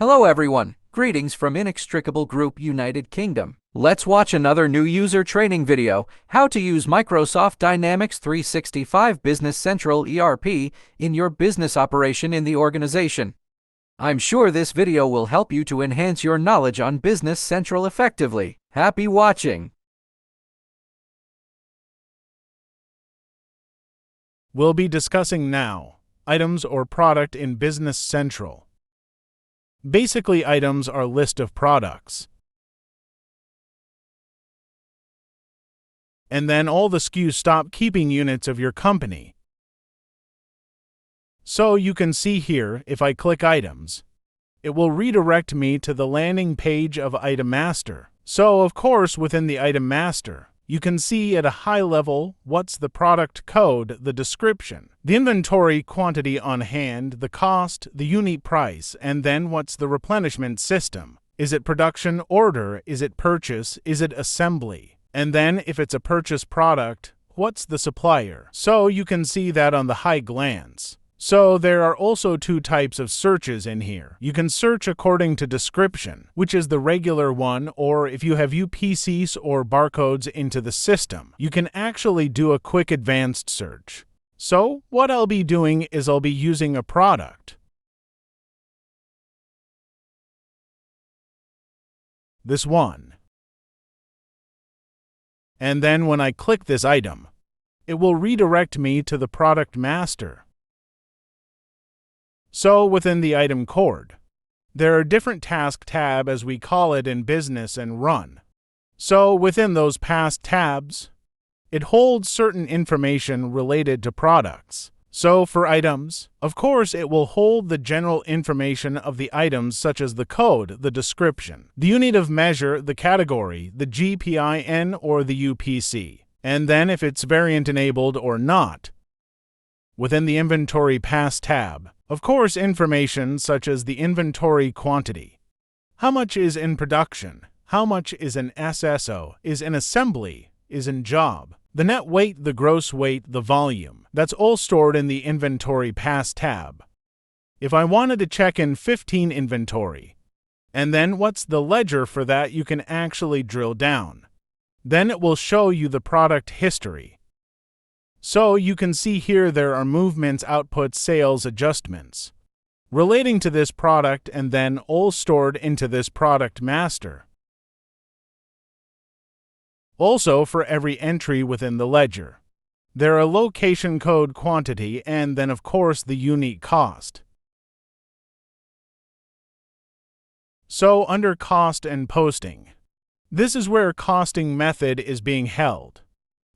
Hello everyone, greetings from Inextricable Group United Kingdom. Let's watch another new user training video, how to use Microsoft Dynamics 365 Business Central ERP in your business operation in the organization. I'm sure this video will help you to enhance your knowledge on Business Central effectively. Happy watching! We'll be discussing now items or product in Business Central. Basically, items are a list of products. And then all the SKUs stop keeping units of your company. So you can see here, if I click Items, it will redirect me to the landing page of Item Master. So of course, within the Item Master, you can see at a high level what's the product code, the description, the inventory quantity on hand, the cost, the unit price, and then what's the replenishment system. Is it production order? Is it purchase? Is it assembly? And then if it's a purchase product, what's the supplier? So you can see that on the high glance. So there are also two types of searches in here. You can search according to description, which is the regular one, or if you have UPCs or barcodes into the system, you can actually do a quick advanced search. So what I'll be doing is I'll be using a product. This one. And then when I click this item, it will redirect me to the product master. So within the item cord, there are different task tab as we call it in business and run. So within those past tabs, it holds certain information related to products. So for items, of course it will hold the general information of the items such as the code, the description, the unit of measure, the category, the GPIN or the UPC, and then if it's variant enabled or not. Within the inventory past tab, of course, information such as the inventory quantity, how much is in production, how much is in SSO, is in assembly, is in job, the net weight, the gross weight, the volume, that's all stored in the inventory past tab. If I wanted to check in 15 inventory, and then what's the ledger for that, you can actually drill down. Then it will show you the product history. So you can see here there are movements, outputs, sales, adjustments relating to this product and then all stored into this product master. Also for every entry within the ledger, there are location code, quantity, and then of course the unique cost. So under cost and posting, this is where costing method is being held.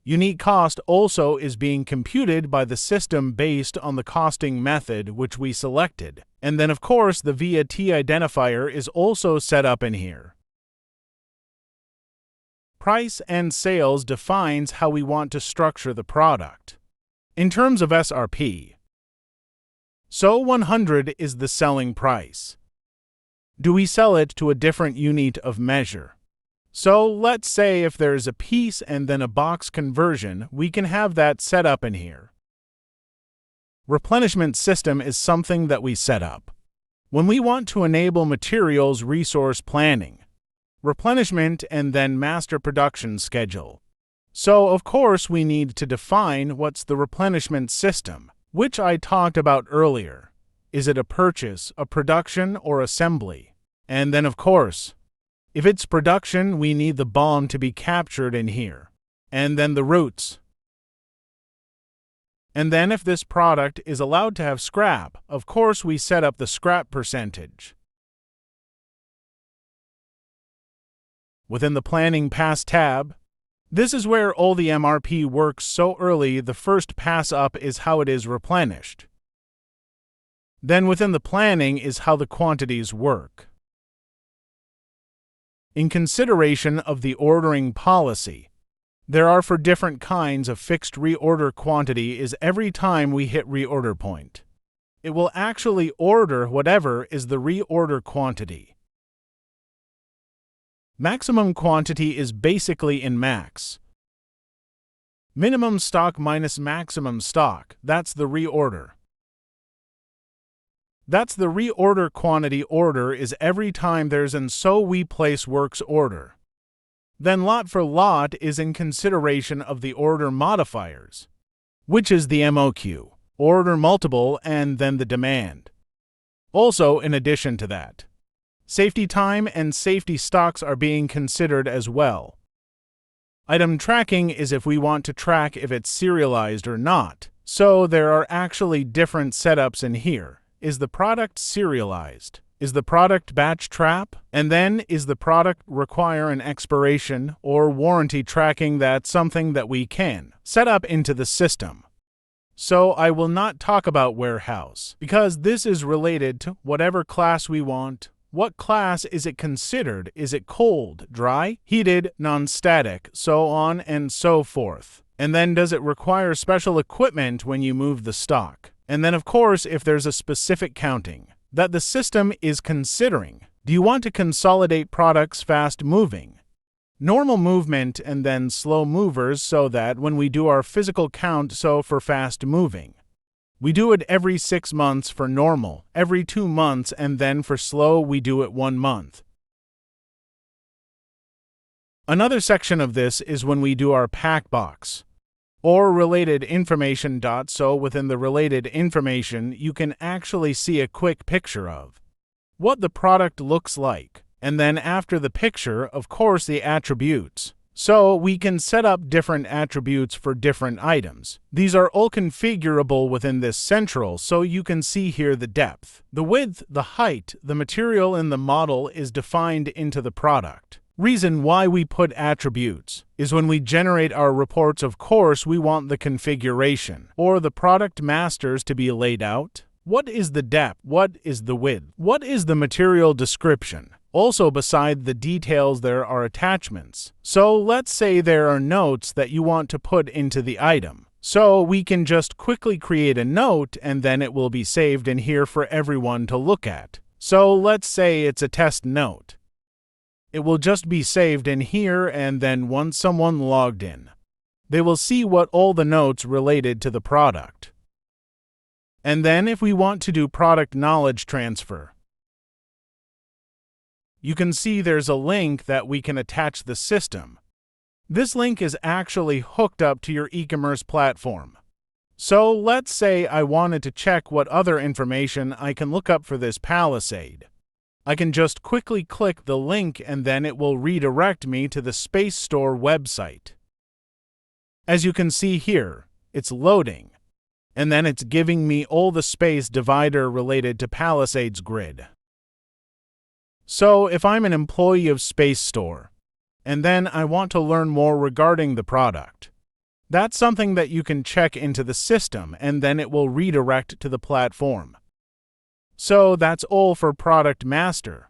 Unique cost also is being computed by the system based on the costing method which we selected. And then of course the VAT identifier is also set up in here. Price and sales defines how we want to structure the product. In terms of SRP, so 100 is the selling price. Do we sell it to a different unit of measure? So let's say if there's a piece and then a box conversion, we can have that set up in here. Replenishment system is something that we set up when we want to enable materials resource planning, replenishment, and then master production schedule. So of course we need to define what's the replenishment system, which I talked about earlier. Is it a purchase, a production, or assembly? And then of course, if it's production, we need the BOM to be captured in here. And then the routes. And then if this product is allowed to have scrap, of course we set up the scrap percentage. Within the Planning Pass tab, this is where all the MRP works so early. The first pass up is how it is replenished. Then within the planning is how the quantities work. In consideration of the ordering policy, there are for different kinds of fixed reorder quantity is every time we hit reorder point, it will actually order whatever is the reorder quantity. Maximum quantity is basically in max. Minimum stock minus maximum stock, that's the reorder. That's the reorder quantity order is every time there's an so we place works order. Then lot for lot is in consideration of the order modifiers, which is the MOQ, order multiple, and then the demand. Also, in addition to that, safety time and safety stocks are being considered as well. Item tracking is if we want to track if it's serialized or not. So there are actually different setups in here. Is the product serialized? Is the product batch trap? And then is the product require an expiration or warranty tracking? That's something that we can set up into the system. So I will not talk about warehouse because this is related to whatever class we want. What class is it considered? Is it cold, dry, heated, non-static, so on and so forth? And then does it require special equipment when you move the stock? And then of course, if there's a specific counting that the system is considering, do you want to consolidate products fast moving, normal movement, and then slow movers so that when we do our physical count, so for fast moving, we do it every 6 months for normal, every 2 months, and then for slow we do it 1 month. Another section of this is when we do our pack box or related information. So within the related information, you can actually see a quick picture of what the product looks like. And then after the picture, of course, the attributes. So we can set up different attributes for different items. These are all configurable within this central, so you can see here the depth, the width, the height, the material, and the model is defined into the product. Reason why we put attributes is when we generate our reports, of course, we want the configuration or the product masters to be laid out. What is the depth? What is the width? What is the material description? Also, beside the details, there are attachments. So let's say there are notes that you want to put into the item. So we can just quickly create a note and then it will be saved in here for everyone to look at. So let's say it's a test note. It will just be saved in here, and then once someone logged in, they will see what all the notes related to the product. And then if we want to do product knowledge transfer, you can see there's a link that we can attach the system. This link is actually hooked up to your e-commerce platform. So let's say I wanted to check what other information I can look up for this Palisade. I can just quickly click the link and then it will redirect me to the Space Store website. As you can see here, it's loading, and then it's giving me all the space divider related to Palisade's grid. So if I'm an employee of Space Store, and then I want to learn more regarding the product, that's something that you can check into the system and then it will redirect to the platform. So that's all for Product Master.